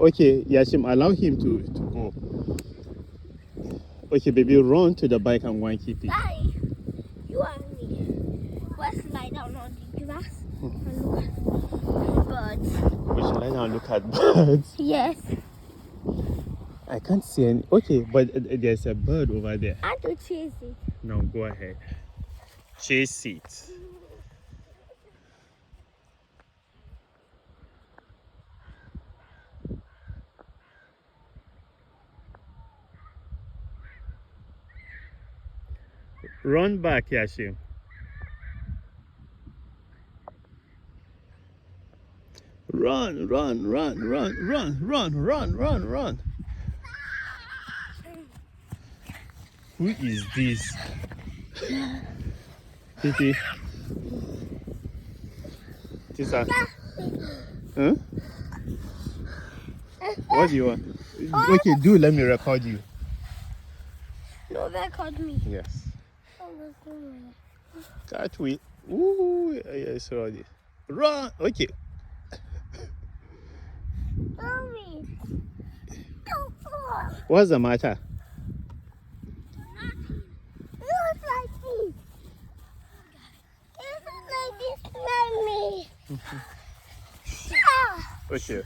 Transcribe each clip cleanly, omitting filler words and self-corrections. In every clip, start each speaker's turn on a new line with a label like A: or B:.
A: Okay, Yashim, allow him to go. Okay, baby, run to the bike and go and keep it.
B: Daddy, you and me. Let's lie down on the grass and look at birds.
A: We should lie down and look at birds.
B: Yes.
A: I can't see any. Okay, but there's a bird over there.
B: I have to chase it.
A: Now go ahead. Chase it. Run back, Yashim. Run, run, run, run, run, run, run, run, run. Who is this? Titi. Tisa. Huh? What do you want? Okay, do let me record you.
B: No, record me.
A: Yes. Can't we? Ooh, yes, already. Run. Okay.
B: Mommy.
A: What's the matter?
B: Look like this. It looks like this, mommy.
A: Okay.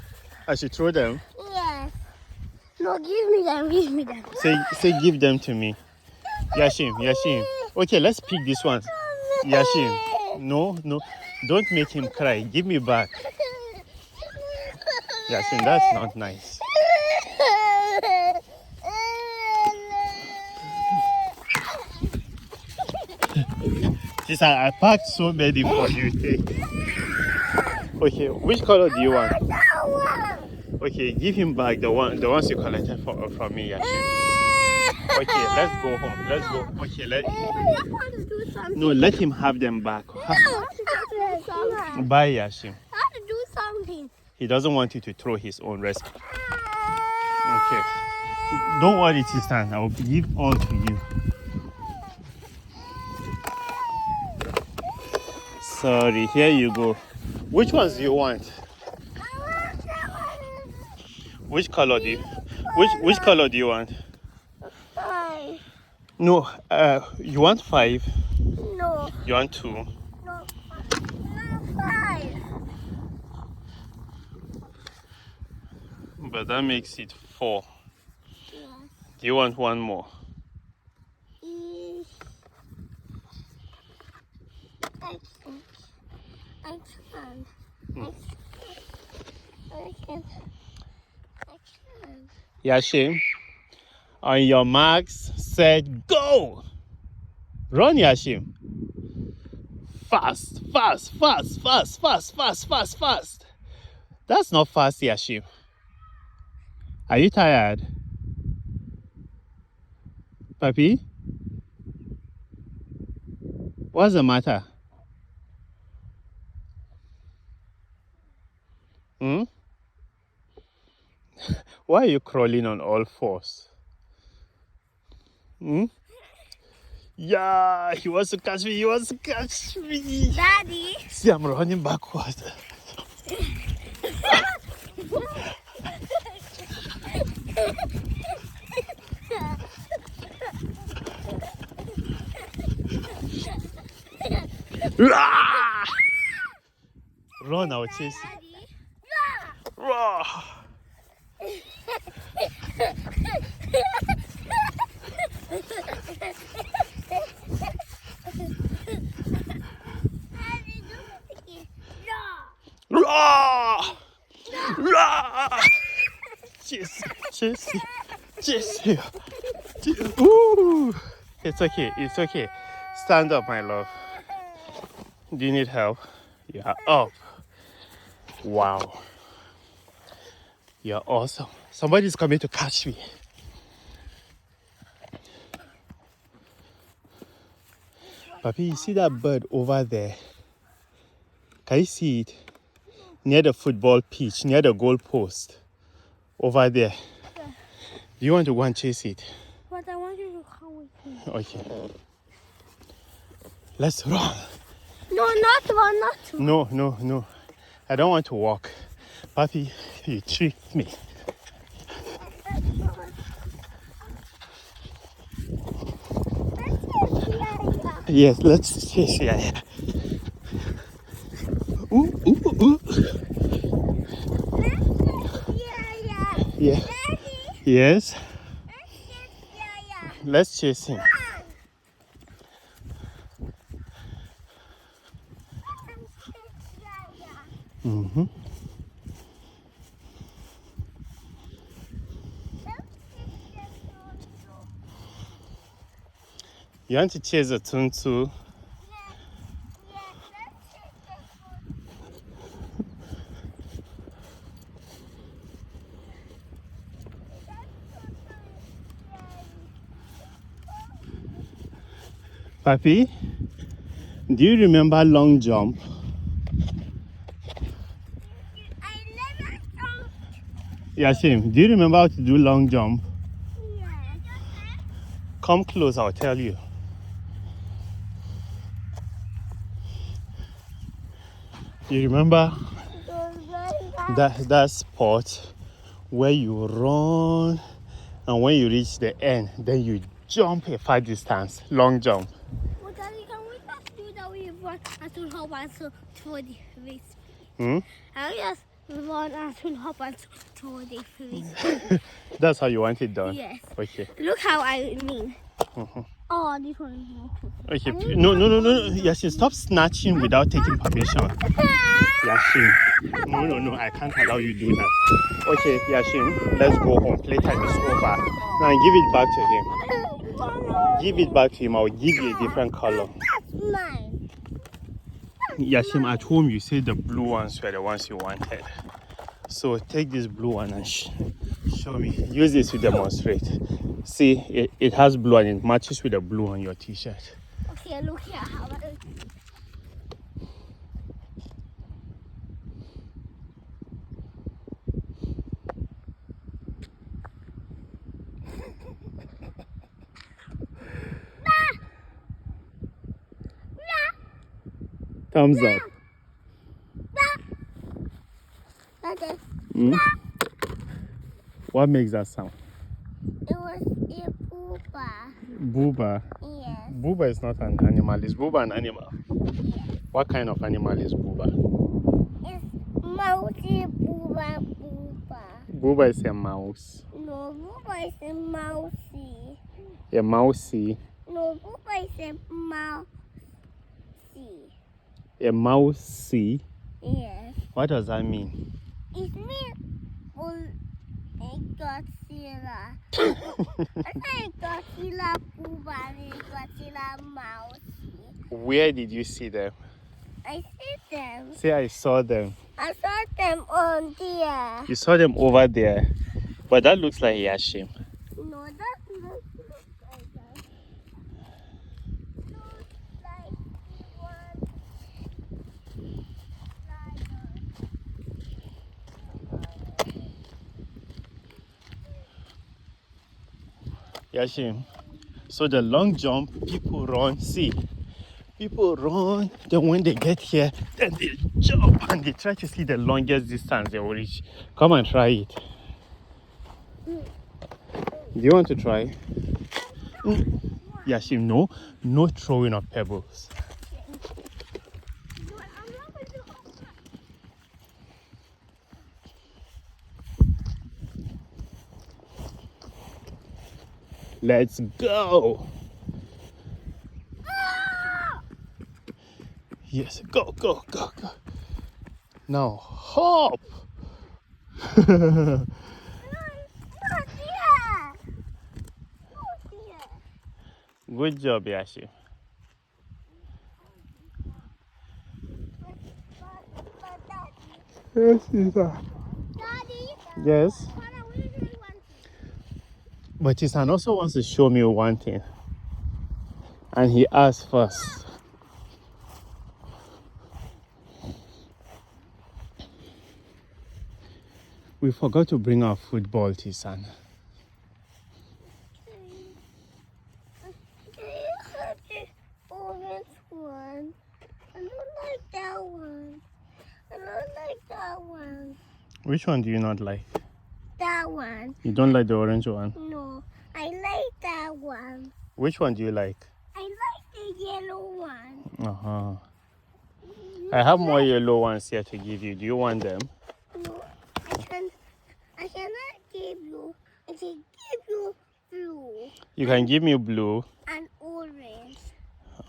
A: I should throw them.
B: Yes. No, give me them. Give me them.
A: Say, give them to me. Yashim, Yashim. Okay, let's pick this one. Yashim. No, no. Don't make him cry. Give me back. Yashim, that's not nice. Tisa, I packed so many for you. Okay, which color do you want? Okay, give him back the ones you collected from me, Yashim. Okay, let's go home. Let's go. Okay, no, let him have them back. Bye, Yashim.
B: I have to do something.
A: He doesn't want you to throw his own recipe. Okay. Don't worry, Tristan. I will give all to you. Sorry, here you go. Which ones do you want? Which color do you? Which color do you want?
B: 5.
A: No, you want 5?
B: No.
A: You want 2?
B: No. No, 5.
A: But that makes it 4.
B: Yes.
A: Do you want one more?
B: I can.
A: Yashim, on your marks, set, go! Run, Yashim. Fast, fast, fast, fast, fast, fast, fast, fast. That's not fast, Yashim. Are you tired? Papi? What's the matter? Hmm? Why are you crawling on all 4s? Hmm? Yeah, he wants to catch me. He wants to catch me.
B: Daddy.
A: See, I'm running backwards. Run, I'll chase you. Run. Chase you. Ooh. It's okay, it's okay. Stand up, my love. Do you need help? You're up. Wow. You're awesome. Somebody's coming to catch me. Papi, you see that bird over there? Can you see it? Near the football pitch, near the goal post. Over there. Yeah. Do you want to go and chase it?
B: But I want you to come with me.
A: Okay. Let's run.
B: No, not run, not run.
A: No. I don't want to walk. Papi, you tricked me. Yes, let's chase. Yeah. Ooh, ooh, ooh. Yeah. Yes. Let's chase him. Mm-hmm. You want to chase the tuntu? Papi, do you remember long jump? Yashim, do you remember how to do long jump? Come close, I'll tell you. You remember that spot where you run and when you reach the end, then you jump a far distance, long jump.
B: Well, Daddy, can we just do that we run until hop until toward the race?
A: Hmm?
B: I'll just run until hop until toward the race.
A: That's how you want it done?
B: Yes.
A: Okay.
B: Look how I mean.
A: Mhm.
B: Oh, this one is not too.
A: Okay. No. Yashin, stop snatching without taking permission. Yashin. No. I can't allow you to do that. Okay, Yashin, let's go home. Playtime is over. Now give it back to him. Give it back to him. I'll give you a different color.
B: That's mine.
A: Yashim, at home you said the blue ones were the ones you wanted. So take this blue one and show me. Use this to demonstrate. See, it has blue and it matches with the blue on your t-shirt.
B: Okay, look here. How about it?
A: Thumbs up.
B: Okay.
A: Hmm? What makes that sound?
B: It was a poopa.
A: Booba.
B: Yes.
A: Booba is not an animal. Is Booba an animal? What kind of animal is Booba?
B: It's mousy poopa poopa.
A: Booba is a mouse.
B: No, poopa is a mousy.
A: A mousey.
B: No, poopa is a mousy.
A: A mousey?
B: Yes.
A: What does that mean?
B: It means a Godzilla. I say Godzilla poopa and Godzilla mousy.
A: Where did you see them?
B: I see them.
A: Say I saw them.
B: I saw them on there.
A: You saw them over there. But that looks like Yashim.
B: No, that doesn't look like that. Looks like one
A: Yashim. So the long jump, people run. See, people run. Then when they get here, then they jump and they try to see the longest distance they will reach. Come and try it. Do you want to try? Yashim, no throwing of pebbles. Let's go. Yes, go. Now hop. Good job, Yashi. Yes, Isa.
B: Daddy,
A: Yes.
B: what are we doing one thing?
A: But Isan also wants to show me one thing. And he asked first. We forgot to bring our football, Tisan.
B: Can you have the orange one? I don't like that one. I don't like that one.
A: Which one do you not like?
B: That one.
A: You don't like the orange one?
B: No, I like that one.
A: Which one do you like?
B: I like the yellow
A: Uh-huh. I have more yellow ones here to give you. Do you want them?
B: No, I cannot give you. I can give you blue.
A: You can give me blue.
B: And orange.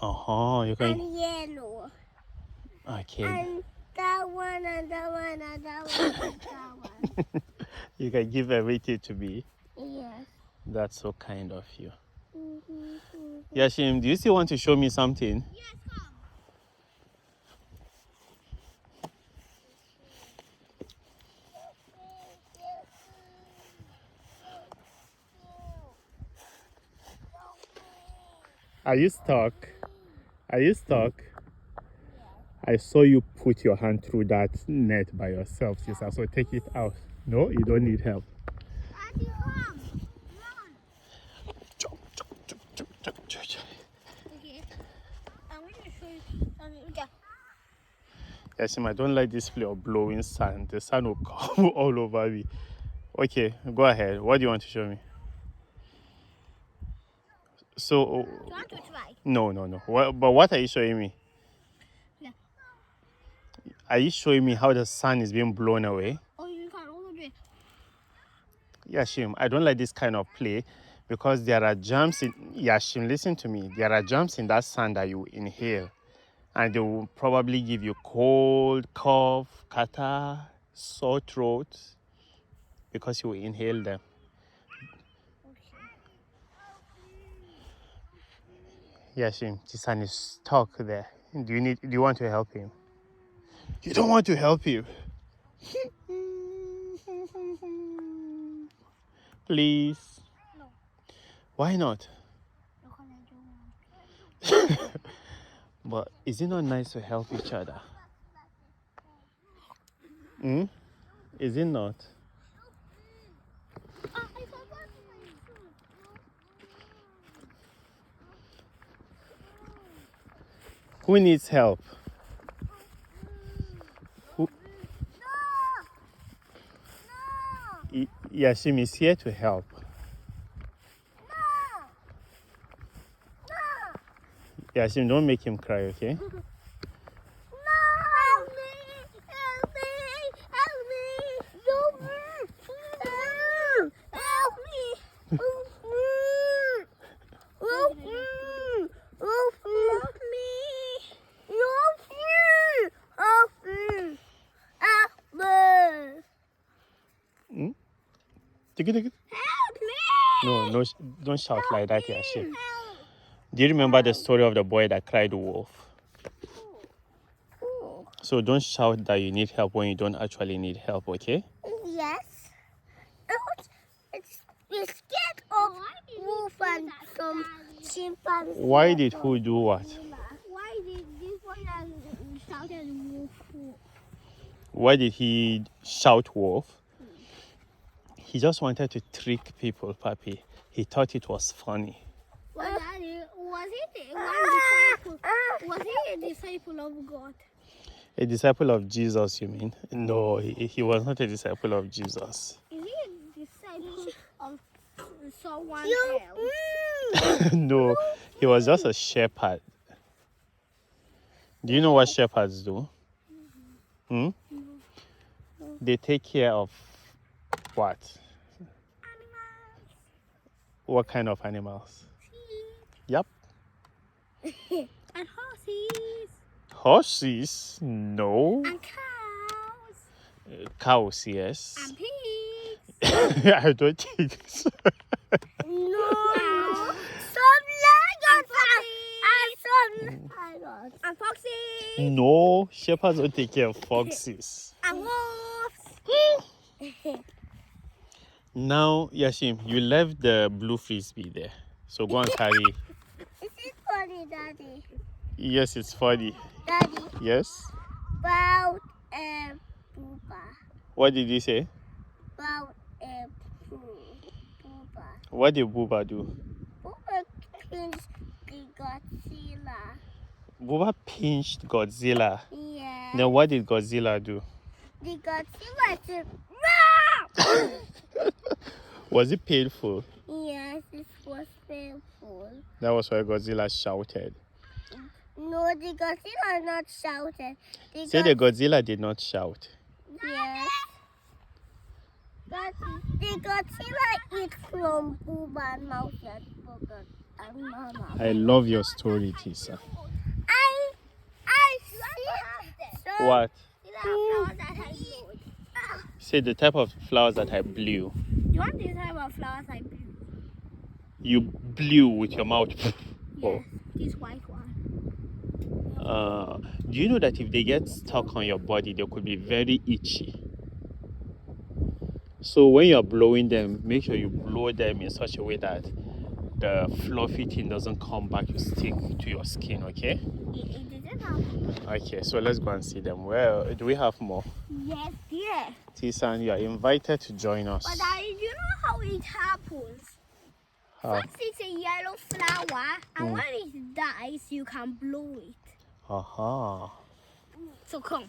A: Uh-huh. You can.
B: And yellow.
A: Okay.
B: And that one and that one and that one and that one.
A: You can give everything to me.
B: Yes.
A: That's so kind of you.
B: Mm-hmm.
A: Yashim, do you still want to show me something?
B: Yes, come.
A: Are you stuck? Are you stuck? I saw you put your hand through that net by yourself, sister. So take it out. No, you don't need help.
B: Daddy, come. Run.
A: Jump, jump, jump, jump, jump, jump.
B: Okay. I'm going to show you something. Okay.
A: Yashim, I don't like this play of blowing sand. The sand will come all over me. Okay, go ahead. What do you want to show me? So,
B: Do you want to try?
A: no. But what are you showing me?
B: Yeah.
A: Are you showing me how the sun is being blown away?
B: Oh, you can also do it.
A: Yashim, I don't like this kind of play because there are germs in... Yashim, listen to me. There are germs in that sand that you inhale. And they will probably give you cold, cough, catarrh, sore throat because you inhale them. Yashim, Tisan is stuck there. Do you want to help him? You don't want to help him? Please.
B: No.
A: Why not?
B: Because I don't want.
A: But is it not nice to help each other? Is it not?
B: I forgot my food.
A: Who needs help? Who?
B: No.
A: Yashim is here to help.
B: No.
A: Yashim, don't make him cry, okay?
B: No. Help me. Help me. Help me. Help me. Help me. Help me. Help me. Help me. Help me.
A: Take it.
B: Help me.
A: No, don't shout like that, Yashim.
B: Help.
A: Do you remember the story of the boy that cried wolf?
B: Oh.
A: So don't shout that you need help when you don't actually need help, okay?
B: Yes. We're scared of wolf and some chimpanzees.
A: Why did who do what?
B: Why did this one shouted wolf?
A: Why did he shout wolf? He just wanted to trick people, Papi. He thought it was funny.
B: Well, Daddy, was he a disciple of God?
A: A disciple of Jesus, you mean? No, he was not a disciple of Jesus.
B: Is he a disciple of someone else?
A: No, he was just a shepherd. Do you know what shepherds do? They take care of what?
B: Animals.
A: What kind of animals?
B: Sheep.
A: Yep.
B: And horses.
A: Horses? No.
B: And cows.
A: Cows, yes.
B: And pigs.
A: I don't think so.
B: No. Some lions and foxes.
A: No, shepherds don't take care of foxes.
B: And wolves.
A: Now, Yashim, you left the blue frisbee there. So go and carry.
B: Is it funny, Daddy?
A: Yes, it's funny.
B: Daddy,
A: Yes?
B: about Booba.
A: What did he say?
B: About Booba.
A: What did Booba do?
B: Booba pinched the Godzilla.
A: Booba pinched Godzilla.
B: Yeah.
A: Then what did Godzilla do?
B: The Godzilla said,
A: Was it painful?
B: yes, it was painful.
A: That was why Godzilla shouted.
B: No, but the Godzilla not shouted.
A: Say the Godzilla did not shout.
B: Yes. But the Godzilla eat from Booba and Mama.
A: I love your story, Tisa.
B: I see.
A: What?
B: Flowers that I blew.
A: Say the type of flowers that I blew.
B: You want the type of flowers I blew?
A: You blew with your mouth.
B: Yes, this white one.
A: Do you know that if they get stuck on your body, they could be very itchy? So when you're blowing them, make sure you blow them in such a way that the fluffy thing doesn't come back to stick to your skin, okay?
B: It didn't happen.
A: Okay, so let's go and see them. Well, do we have more?
B: Yes, dear.
A: Tisan, you are invited to join us.
B: But you know how it happens?
A: How?
B: First it's a yellow flower, and when it dies, you can blow it.
A: Aha.
B: So come.